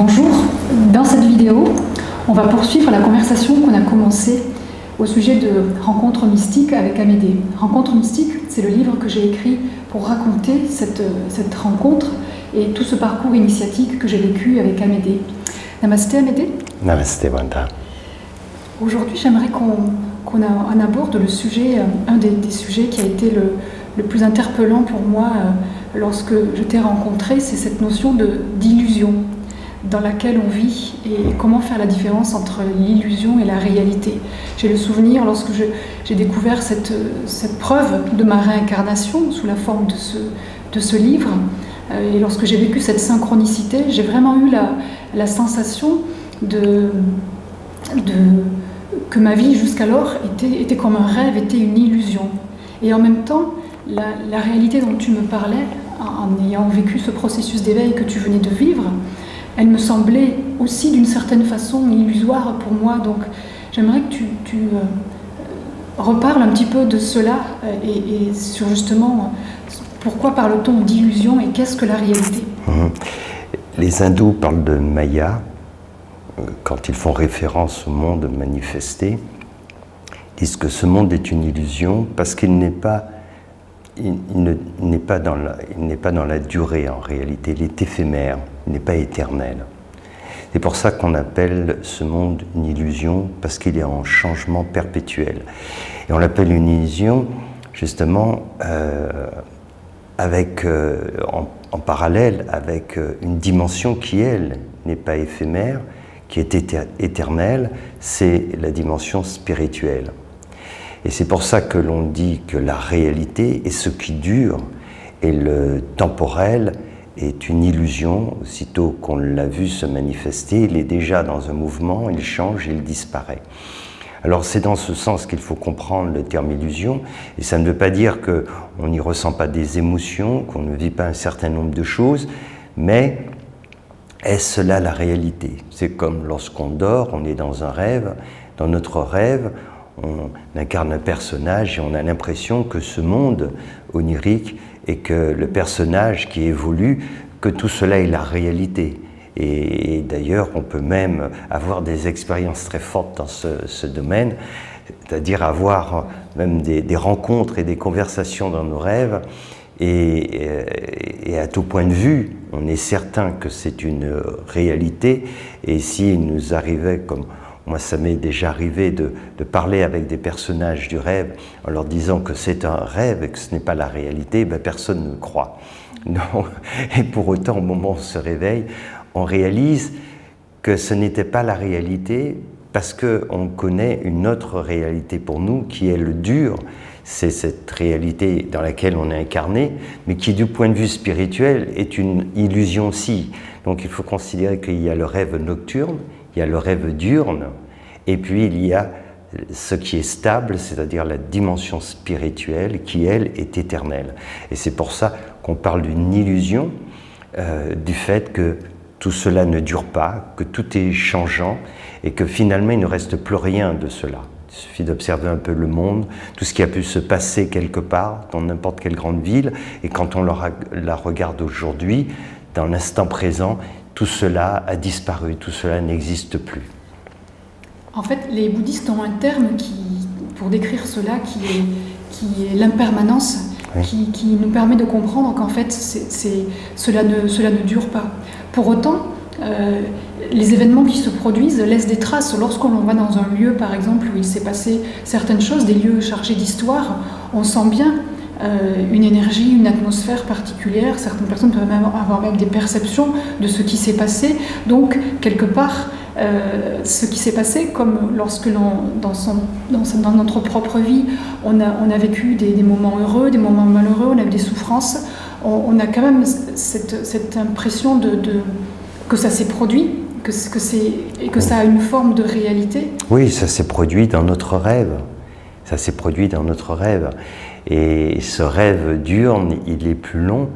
Bonjour, dans cette vidéo, on va poursuivre la conversation qu'on a commencée au sujet de Rencontres mystiques avec Amédée. Rencontres mystiques, c'est le livre que j'ai écrit pour raconter cette rencontre et tout ce parcours initiatique que j'ai vécu avec Amédée. Namasté Amédée. Namasté Wanda. Aujourd'hui, j'aimerais qu'on aborde le sujet, un des sujets qui a été le plus interpellant pour moi lorsque je t'ai rencontré, c'est cette notion d'illusion dans laquelle on vit et comment faire la différence entre l'illusion et la réalité. J'ai le souvenir, lorsque j'ai découvert cette preuve de ma réincarnation sous la forme de ce livre, et lorsque j'ai vécu cette synchronicité, j'ai vraiment eu la sensation que ma vie jusqu'alors était comme un rêve, était une illusion. Et en même temps, la réalité dont tu me parlais, en ayant vécu ce processus d'éveil que tu venais de vivre, elle me semblait aussi d'une certaine façon illusoire pour moi. Donc j'aimerais que tu reparles un petit peu de cela et sur justement pourquoi parle-t-on d'illusion et qu'est-ce que la réalité? Les hindous parlent de Maya quand ils font référence au monde manifesté. Ils disent que ce monde est une illusion parce qu'il n'est pas dans la durée en réalité, il est éphémère, il n'est pas éternel. C'est pour ça qu'on appelle ce monde une illusion, parce qu'il est en changement perpétuel. Et on l'appelle une illusion justement en parallèle avec une dimension qui, elle, n'est pas éphémère, qui est éternelle, c'est la dimension spirituelle. Et c'est pour ça que l'on dit que la réalité est ce qui dure et le temporel est une illusion. Aussitôt qu'on l'a vu se manifester, il est déjà dans un mouvement, il change, il disparaît. Alors c'est dans ce sens qu'il faut comprendre le terme illusion, et ça ne veut pas dire qu'on n'y ressent pas des émotions, qu'on ne vit pas un certain nombre de choses, mais est-ce là la réalité? C'est comme lorsqu'on dort, on est dans un rêve, dans notre rêve, on incarne un personnage et on a l'impression que ce monde onirique et que le personnage qui évolue, que tout cela est la réalité. Et d'ailleurs, on peut même avoir des expériences très fortes dans ce domaine, c'est-à-dire avoir même des rencontres et des conversations dans nos rêves. Et à tout point de vue, on est certain que c'est une réalité. Et s'il nous arrivait, comme moi ça m'est déjà arrivé, de parler avec des personnages du rêve en leur disant que c'est un rêve et que ce n'est pas la réalité, ben personne ne croit. Non. Et pour autant, au moment où on se réveille, on réalise que ce n'était pas la réalité parce qu'on connaît une autre réalité pour nous qui est le dur. C'est cette réalité dans laquelle on est incarné, mais qui du point de vue spirituel est une illusion aussi. Donc il faut considérer qu'il y a le rêve nocturne, il y a le rêve diurne, et puis il y a ce qui est stable, c'est-à-dire la dimension spirituelle qui, elle, est éternelle. Et c'est pour ça qu'on parle d'une illusion, du fait que tout cela ne dure pas, que tout est changeant, et que finalement il ne reste plus rien de cela. Il suffit d'observer un peu le monde, tout ce qui a pu se passer quelque part, dans n'importe quelle grande ville, et quand on la regarde aujourd'hui, dans l'instant présent, tout cela a disparu, tout cela n'existe plus. En fait, les bouddhistes ont un terme pour décrire cela qui est l'impermanence, oui, qui nous permet de comprendre qu'en fait, cela ne dure pas. Pour autant, les événements qui se produisent laissent des traces. Lorsqu'on va dans un lieu, par exemple, où il s'est passé certaines choses, des lieux chargés d'histoire, on sent bien une énergie, une atmosphère particulière. Certaines personnes peuvent même avoir des perceptions de ce qui s'est passé. Donc, quelque part, ce qui s'est passé, comme lorsque dans notre propre vie, on a vécu des moments heureux, des moments malheureux, on a eu des souffrances, on a quand même cette impression que ça s'est produit, que ça a une forme de réalité. Oui, ça s'est produit dans notre rêve. Ça s'est produit dans notre rêve. Et ce rêve diurne, il est plus long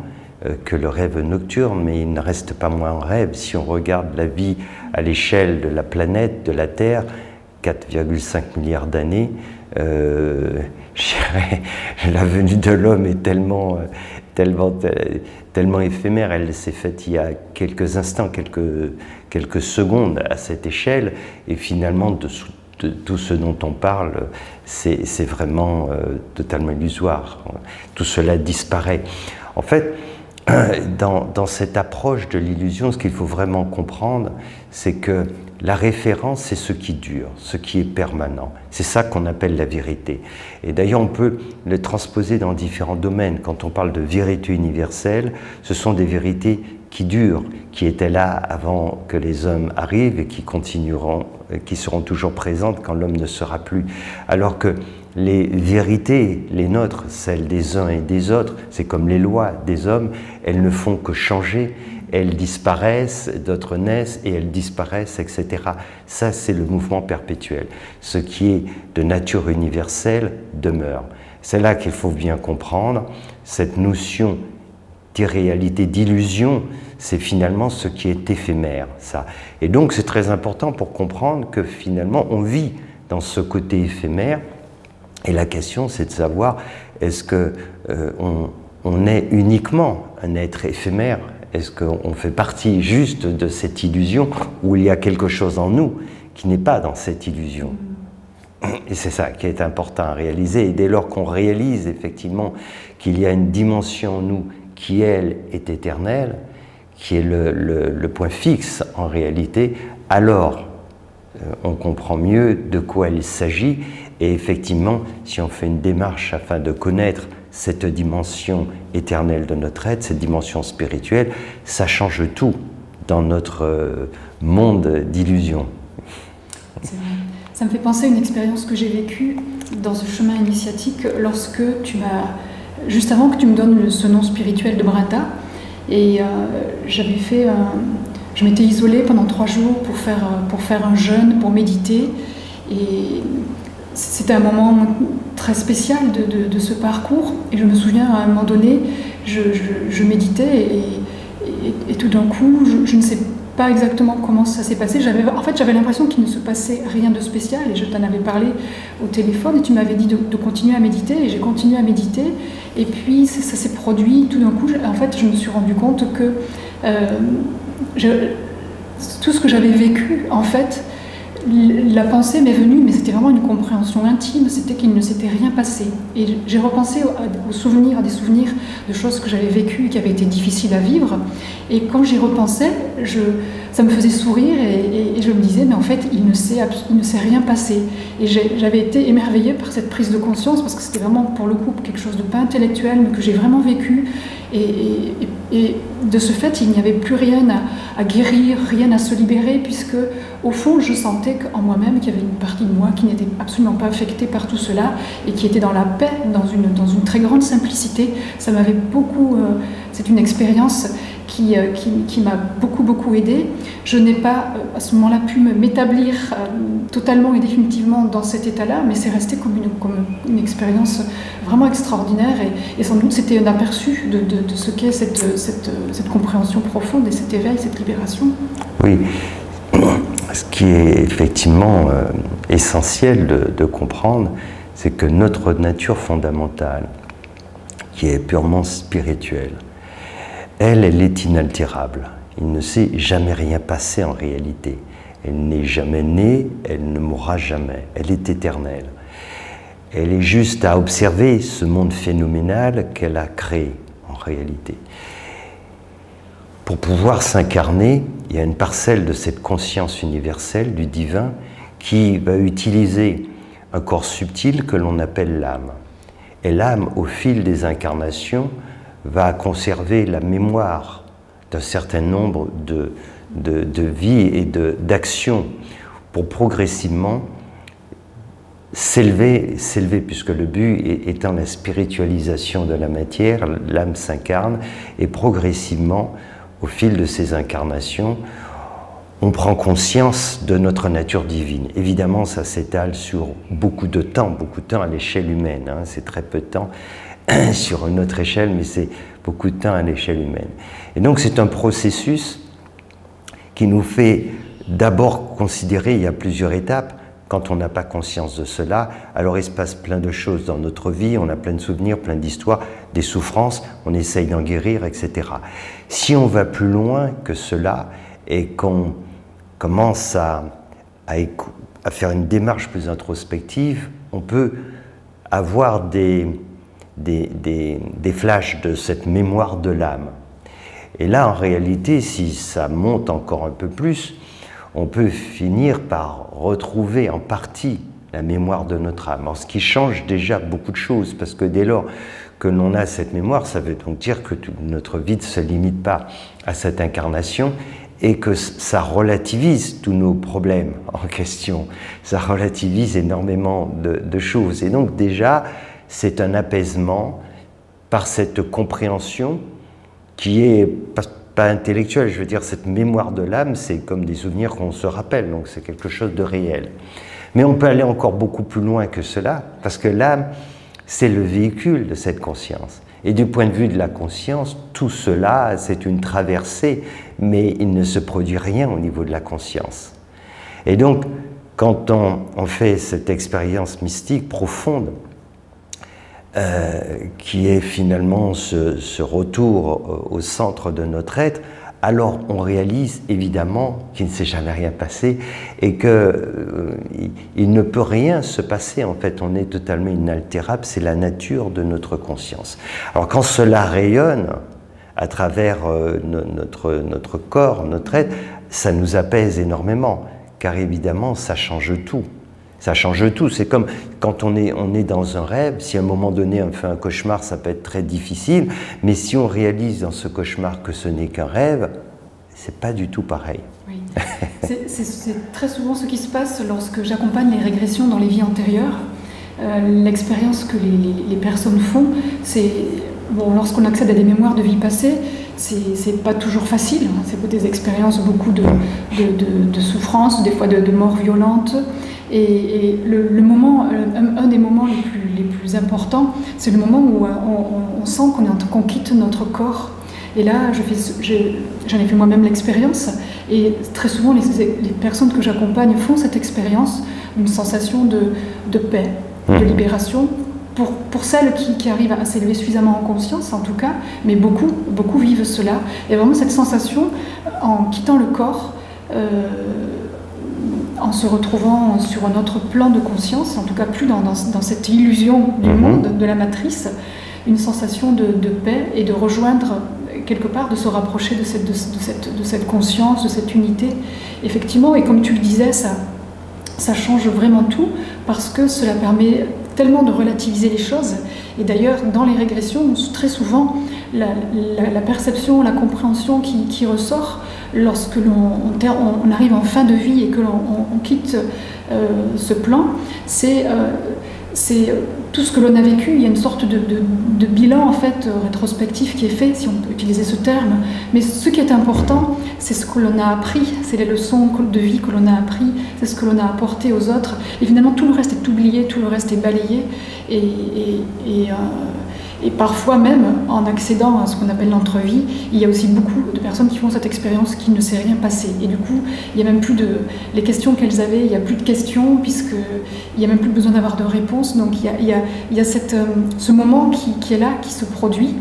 que le rêve nocturne, mais il ne reste pas moins un rêve. Si on regarde la vie à l'échelle de la planète, de la Terre, 4,5 milliards d'années, la venue de l'homme est tellement tellement éphémère. Elle s'est faite il y a quelques instants, quelques secondes à cette échelle, et finalement de tout ce dont on parle, c'est vraiment totalement illusoire. Tout cela disparaît. En fait, dans cette approche de l'illusion, ce qu'il faut vraiment comprendre, c'est que la référence, c'est ce qui dure, ce qui est permanent. C'est ça qu'on appelle la vérité. Et d'ailleurs, on peut le transposer dans différents domaines. Quand on parle de vérité universelle, ce sont des vérités qui durent, qui étaient là avant que les hommes arrivent et qui continueront, qui seront toujours présentes quand l'homme ne sera plus. Alors que les vérités, les nôtres, celles des uns et des autres, c'est comme les lois des hommes, elles ne font que changer, elles disparaissent, d'autres naissent et elles disparaissent, etc. Ça, c'est le mouvement perpétuel. Ce qui est de nature universelle demeure. C'est là qu'il faut bien comprendre. Cette notion d'irréalité, d'illusion, c'est finalement ce qui est éphémère, ça. Et donc, c'est très important pour comprendre que finalement, on vit dans ce côté éphémère. Et la question, c'est de savoir, est-ce qu'on est uniquement un être éphémère? Est-ce qu'on fait partie juste de cette illusion, ou il y a quelque chose en nous qui n'est pas dans cette illusion? Et c'est ça qui est important à réaliser. Et dès lors qu'on réalise effectivement qu'il y a une dimension en nous qui, elle, est éternelle, qui est le point fixe en réalité, alors on comprend mieux de quoi il s'agit. Et effectivement, si on fait une démarche afin de connaître cette dimension éternelle de notre être, cette dimension spirituelle, ça change tout dans notre monde d'illusions. C'est vrai. Ça me fait penser à une expérience que j'ai vécue dans ce chemin initiatique lorsque tu m'as, juste avant que tu me donnes ce nom spirituel de Brata, et je m'étais isolée pendant 3 jours pour faire un jeûne, pour méditer, et c'était un moment très spécial de ce parcours. Et je me souviens, à un moment donné, je méditais et tout d'un coup, je ne sais pas exactement comment ça s'est passé. En fait, j'avais l'impression qu'il ne se passait rien de spécial, et je t'en avais parlé au téléphone et tu m'avais dit de continuer à méditer, et j'ai continué à méditer. Et puis ça s'est produit tout d'un coup. En fait, je me suis rendu compte que tout ce que j'avais vécu, en fait, la pensée m'est venue, mais c'était vraiment une compréhension intime, c'était qu'il ne s'était rien passé. Et j'ai repensé à des souvenirs de choses que j'avais vécues, qui avaient été difficiles à vivre. Et quand j'y repensais, ça me faisait sourire, et je me disais, mais en fait, il ne s'est rien passé. Et j'avais été émerveillée par cette prise de conscience, parce que c'était vraiment, pour le coup, quelque chose de pas intellectuel, mais que j'ai vraiment vécu. Et de ce fait, il n'y avait plus rien à guérir, rien à se libérer, puisque au fond, je sentais qu'en moi-même, qu'il y avait une partie de moi qui n'était absolument pas affectée par tout cela, et qui était dans la paix, dans une très grande simplicité. Ça m'avait beaucoup... c'est une expérience qui m'a beaucoup aidée. Je n'ai pas, à ce moment-là, pu m'établir totalement et définitivement dans cet état-là, mais c'est resté comme une expérience vraiment extraordinaire, et sans doute c'était un aperçu de ce qu'est cette compréhension profonde et cet éveil, cette libération. Oui, ce qui est effectivement essentiel de comprendre, c'est que notre nature fondamentale, qui est purement spirituelle, elle est inaltérable. Il ne s'est jamais rien passé en réalité. Elle n'est jamais née, elle ne mourra jamais. Elle est éternelle. Elle est juste à observer ce monde phénoménal qu'elle a créé en réalité. Pour pouvoir s'incarner, il y a une parcelle de cette conscience universelle du divin qui va utiliser un corps subtil que l'on appelle l'âme. Et l'âme, au fil des incarnations, va conserver la mémoire d'un certain nombre de vies et d'actions pour progressivement s'élever, puisque le but étant la spiritualisation de la matière, l'âme s'incarne, et progressivement, au fil de ces incarnations, on prend conscience de notre nature divine. Évidemment, ça s'étale sur beaucoup de temps à l'échelle humaine, hein, c'est très peu de temps sur une autre échelle, mais c'est beaucoup de temps à l'échelle humaine. Et donc c'est un processus qui nous fait d'abord considérer, il y a plusieurs étapes, quand on n'a pas conscience de cela, alors il se passe plein de choses dans notre vie, on a plein de souvenirs, plein d'histoires, des souffrances, on essaye d'en guérir, etc. Si on va plus loin que cela et qu'on commence à faire une démarche plus introspective, on peut avoir des flashs de cette mémoire de l'âme. Et là, en réalité, si ça monte encore un peu plus, on peut finir par retrouver en partie la mémoire de notre âme. Alors, ce qui change déjà beaucoup de choses, parce que dès lors que l'on a cette mémoire, ça veut donc dire que notre vie ne se limite pas à cette incarnation et que ça relativise tous nos problèmes en question. Ça relativise énormément de choses. Et donc déjà, c'est un apaisement par cette compréhension qui est pas intellectuelle. Je veux dire, cette mémoire de l'âme, c'est comme des souvenirs qu'on se rappelle, donc c'est quelque chose de réel. Mais on peut aller encore beaucoup plus loin que cela, parce que l'âme, c'est le véhicule de cette conscience. Et du point de vue de la conscience, tout cela, c'est une traversée, mais il ne se produit rien au niveau de la conscience. Et donc, quand on fait cette expérience mystique profonde, qui est finalement ce retour au centre de notre être, alors on réalise évidemment qu'il ne s'est jamais rien passé et qu'il ne peut rien se passer. En fait, on est totalement inaltérable, c'est la nature de notre conscience. Alors quand cela rayonne à travers notre corps, notre être, ça nous apaise énormément, car évidemment ça change tout. Ça change tout. C'est comme quand on est dans un rêve, si à un moment donné on fait un cauchemar, ça peut être très difficile, mais si on réalise dans ce cauchemar que ce n'est qu'un rêve, c'est pas du tout pareil. Oui. C'est très souvent ce qui se passe lorsque j'accompagne les régressions dans les vies antérieures. L'expérience que les personnes font, c'est bon, lorsqu'on accède à des mémoires de vie passée, c'est pas toujours facile. Hein. C'est des expériences, beaucoup de souffrances, des fois de morts violentes. Et un des moments les plus importants, c'est le moment où on sent qu'on quitte notre corps. Et là, j'en ai fait moi-même l'expérience. Et très souvent, les personnes que j'accompagne font cette expérience, une sensation de paix, de libération. Pour celles qui arrivent à s'élever suffisamment en conscience, en tout cas, mais beaucoup vivent cela. Il y a vraiment cette sensation, en quittant le corps, en se retrouvant sur un autre plan de conscience, en tout cas plus dans cette illusion du monde, de la matrice, une sensation de paix et de rejoindre quelque part, de se rapprocher de cette conscience, de cette unité. Effectivement, et comme tu le disais, ça change vraiment tout, parce que cela permet tellement de relativiser les choses. Et d'ailleurs, dans les régressions, très souvent, la perception, la compréhension qui ressort lorsque on arrive en fin de vie et que l'on quitte ce plan, c'est tout ce que l'on a vécu. Il y a une sorte de bilan en fait rétrospectif qui est fait, si on peut utiliser ce terme. Mais ce qui est important, c'est ce que l'on a appris, c'est les leçons de vie que l'on a appris, c'est ce que l'on a apporté aux autres. Et finalement, tout le reste est oublié, tout le reste est balayé. Et parfois même, en accédant à ce qu'on appelle l'entrevie, il y a aussi beaucoup de personnes qui font cette expérience qui ne s'est rien passé. Et du coup, il n'y a même plus les questions qu'elles avaient, il n'y a plus de questions, puisqu'il n'y a même plus besoin d'avoir de réponses. Donc il y a ce moment qui est là, qui se produit,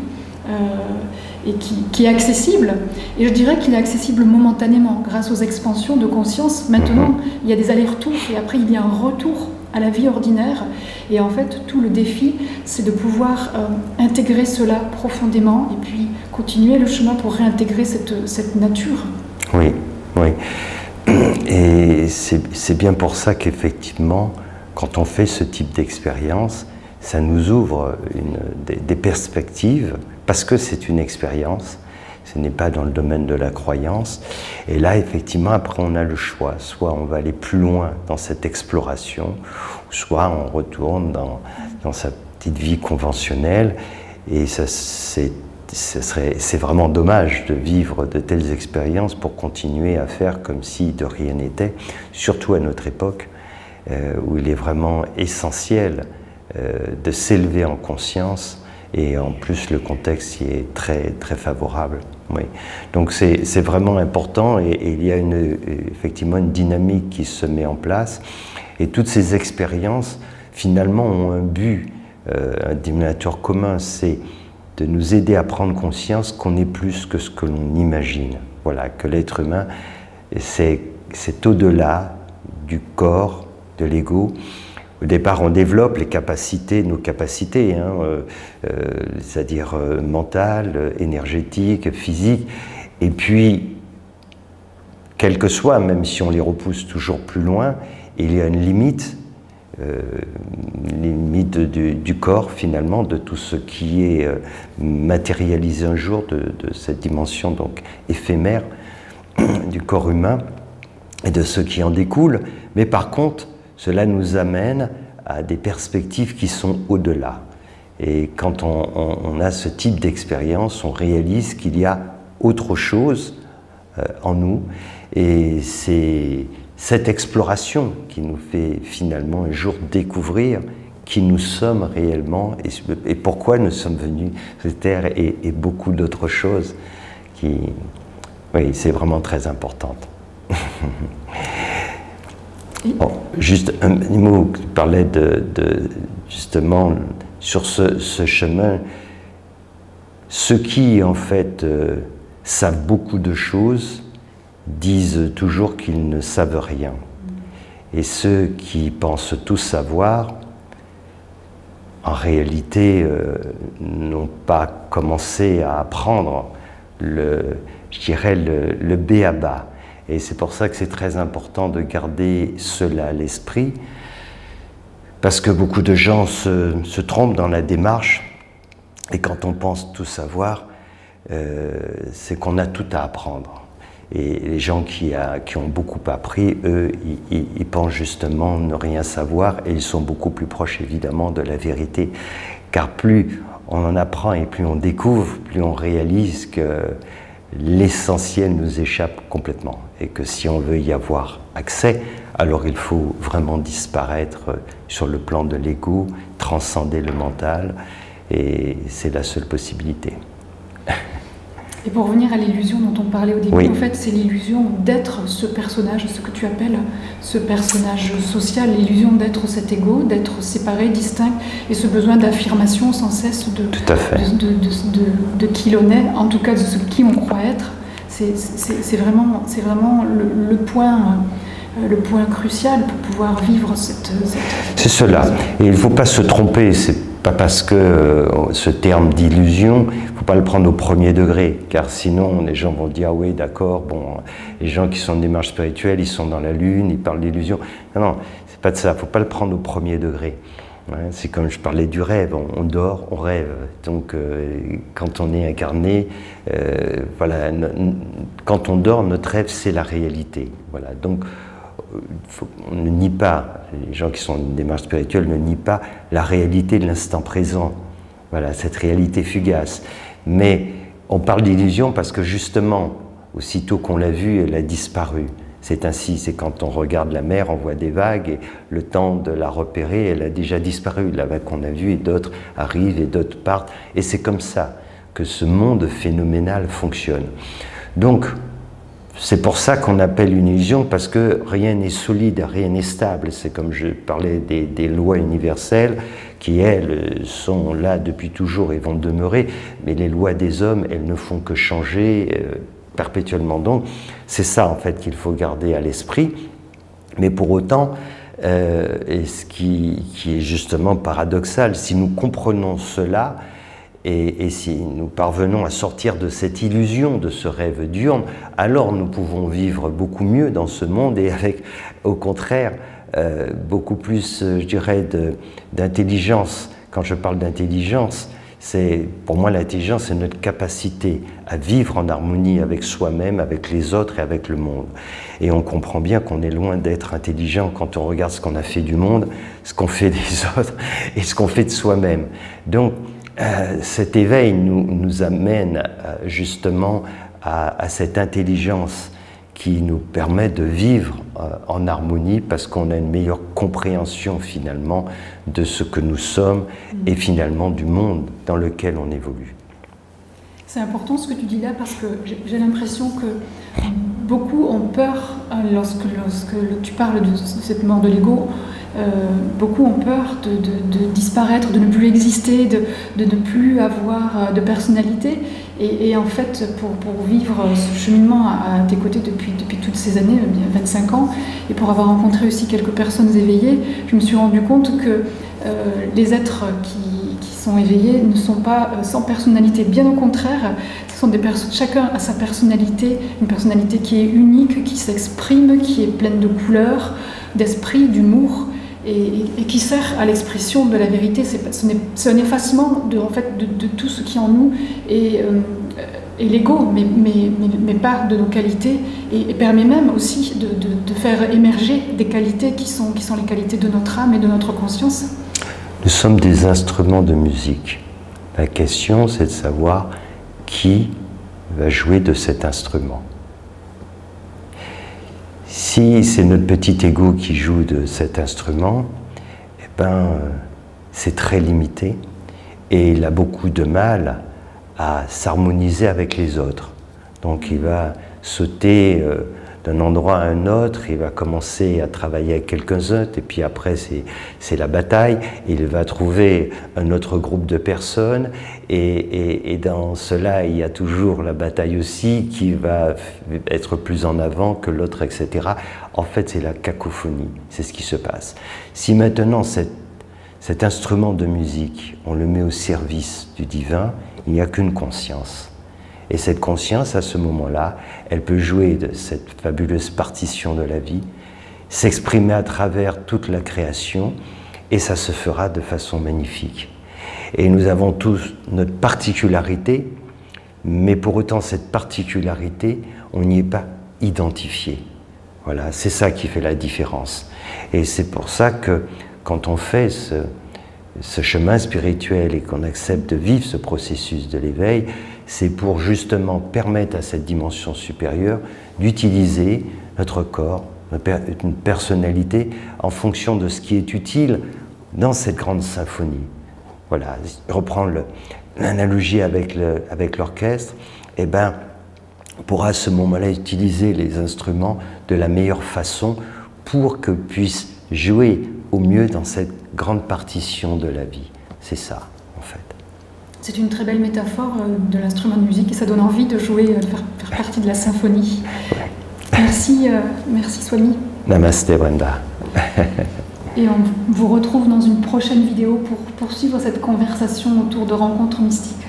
et qui est accessible. Et je dirais qu'il est accessible momentanément, grâce aux expansions de conscience. Maintenant, il y a des allers-retours, et après il y a un retour à la vie ordinaire. Et en fait, tout le défi, c'est de pouvoir intégrer cela profondément et puis continuer le chemin pour réintégrer cette nature. Oui, oui. Et c'est bien pour ça qu'effectivement, quand on fait ce type d'expérience, ça nous ouvre des perspectives, parce que c'est une expérience, ce n'est pas dans le domaine de la croyance. Et là, effectivement, après, on a le choix. Soit on va aller plus loin dans cette exploration, soit on retourne dans sa petite vie conventionnelle. Et c'est vraiment dommage de vivre de telles expériences pour continuer à faire comme si de rien n'était, surtout à notre époque, où il est vraiment essentiel de s'élever en conscience. Et en plus, le contexte y est très, très favorable. Oui. Donc c'est vraiment important, et il y a effectivement une dynamique qui se met en place. Et toutes ces expériences, finalement, ont un but, un dénominateur commun, c'est de nous aider à prendre conscience qu'on est plus que ce que l'on imagine. Voilà, que l'être humain, c'est au-delà du corps, de l'ego. Au départ, on développe les capacités, nos capacités, hein, c'est-à-dire mentales, énergétiques, physiques, et puis, quel que soit, même si on les repousse toujours plus loin, il y a une limite du corps, finalement, de tout ce qui est matérialisé un jour, de cette dimension donc éphémère du corps humain et de ce qui en découle. Mais par contre, cela nous amène à des perspectives qui sont au-delà. Et quand on a ce type d'expérience, on réalise qu'il y a autre chose en nous. Et c'est cette exploration qui nous fait finalement un jour découvrir qui nous sommes réellement et pourquoi nous sommes venus sur cette terre et beaucoup d'autres choses qui, oui, c'est vraiment très important. Bon, juste un mot, tu parlais justement sur ce chemin, ceux qui en fait savent beaucoup de choses disent toujours qu'ils ne savent rien. Et ceux qui pensent tout savoir, en réalité, n'ont pas commencé à apprendre je dirais, le b.a.-ba. Et c'est pour ça que c'est très important de garder cela à l'esprit, parce que beaucoup de gens se trompent dans la démarche, et quand on pense tout savoir, c'est qu'on a tout à apprendre. Et les gens qui ont beaucoup appris, eux, ils pensent justement ne rien savoir, et ils sont beaucoup plus proches évidemment de la vérité. Car plus on en apprend et plus on découvre, plus on réalise que l'essentiel nous échappe complètement. Et que si on veut y avoir accès, alors il faut vraiment disparaître sur le plan de l'ego, transcender le mental, et c'est la seule possibilité. Et pour revenir à l'illusion dont on parlait au début, oui. En fait, c'est l'illusion d'être ce personnage, ce que tu appelles ce personnage social, l'illusion d'être cet ego, d'être séparé, distinct, et ce besoin d'affirmation sans cesse de qui l'on est, en tout cas de ce qui on croit être. C'est vraiment le point crucial pour pouvoir vivre cette... C'est cela. Et il ne faut pas se tromper, c'est pas parce que ce terme d'illusion, il ne faut pas le prendre au premier degré, car sinon les gens vont dire « ah oui, d'accord, bon, les gens qui sont en démarche spirituelle, ils sont dans la lune, ils parlent d'illusion ». Non, non, c'est pas de ça, il ne faut pas le prendre au premier degré. C'est comme je parlais du rêve, on dort, on rêve. Donc quand on est incarné, voilà, quand on dort, notre rêve c'est la réalité. Voilà, donc on ne nie pas, les gens qui sont en démarche spirituelle ne nient pas la réalité de l'instant présent. Voilà, cette réalité fugace. Mais on parle d'illusion parce que justement, aussitôt qu'on l'a vue, elle a disparu. C'est ainsi, c'est quand on regarde la mer, on voit des vagues et le temps de la repérer, elle a déjà disparu. La vague qu'on a vue et d'autres arrivent et d'autres partent. Et c'est comme ça que ce monde phénoménal fonctionne. Donc, c'est pour ça qu'on appelle une illusion, parce que rien n'est solide, rien n'est stable. C'est comme je parlais des lois universelles qui, elles, sont là depuis toujours et vont demeurer. Mais les lois des hommes, elles ne font que changer perpétuellement. Donc, c'est ça en fait qu'il faut garder à l'esprit. Mais pour autant, et ce qui est justement paradoxal, si nous comprenons cela, et si nous parvenons à sortir de cette illusion, de ce rêve diurne, alors nous pouvons vivre beaucoup mieux dans ce monde et avec, au contraire, beaucoup plus, je dirais, d'intelligence. Quand je parle d'intelligence, pour moi, l'intelligence, c'est notre capacité à vivre en harmonie avec soi-même, avec les autres et avec le monde. Et on comprend bien qu'on est loin d'être intelligent quand on regarde ce qu'on a fait du monde, ce qu'on fait des autres et ce qu'on fait de soi-même. Donc, cet éveil nous amène justement à cette intelligence qui nous permet de vivre en harmonie parce qu'on a une meilleure compréhension finalement de ce que nous sommes et finalement du monde dans lequel on évolue. C'est important ce que tu dis là parce que j'ai l'impression que beaucoup ont peur, lorsque tu parles de cette mort de l'ego, beaucoup ont peur de disparaître, de ne plus exister, de ne plus avoir de personnalité. Et en fait, pour vivre ce cheminement à tes côtés depuis toutes ces années, bien 25 ans, et pour avoir rencontré aussi quelques personnes éveillées, je me suis rendu compte que les êtres qui sont éveillés ne sont pas sans personnalité. Bien au contraire, ce sont des personnes, chacun a sa personnalité, une personnalité qui est unique, qui s'exprime, qui est pleine de couleurs, d'esprit, d'humour, et qui sert à l'expression de la vérité. C'est un effacement de tout ce qui est en nous et l'ego, mais pas de nos qualités, et permet même aussi de faire émerger des qualités qui sont les qualités de notre âme et de notre conscience. Nous sommes des instruments de musique. La question, c'est de savoir qui va jouer de cet instrument. Si c'est notre petit ego qui joue de cet instrument, eh ben, c'est très limité et il a beaucoup de mal à s'harmoniser avec les autres. Donc il va sauter d'un endroit à un autre, il va commencer à travailler avec quelques-uns, et puis après c'est la bataille, il va trouver un autre groupe de personnes, et dans cela il y a toujours la bataille aussi qui va être plus en avant que l'autre, etc. En fait c'est la cacophonie, c'est ce qui se passe. Si maintenant cet instrument de musique, on le met au service du divin, il n'y a qu'une conscience. Et cette conscience, à ce moment-là, elle peut jouer de cette fabuleuse partition de la vie, s'exprimer à travers toute la création, et ça se fera de façon magnifique. Et nous avons tous notre particularité, mais pour autant cette particularité, on n'y est pas identifié. Voilà, c'est ça qui fait la différence. Et c'est pour ça que quand on fait ce chemin spirituel et qu'on accepte de vivre ce processus de l'éveil, c'est pour justement permettre à cette dimension supérieure d'utiliser notre corps, une personnalité en fonction de ce qui est utile dans cette grande symphonie. Voilà, reprendre l'analogie avec l'orchestre, eh ben, on pourra à ce moment-là utiliser les instruments de la meilleure façon pour que puissent jouer au mieux dans cette grande partition de la vie. C'est ça, en fait. C'est une très belle métaphore de l'instrument de musique et ça donne envie de jouer, de faire partie de la symphonie. Ouais. Merci Swami. Namasté Brenda. Et on vous retrouve dans une prochaine vidéo pour poursuivre cette conversation autour de rencontres mystiques.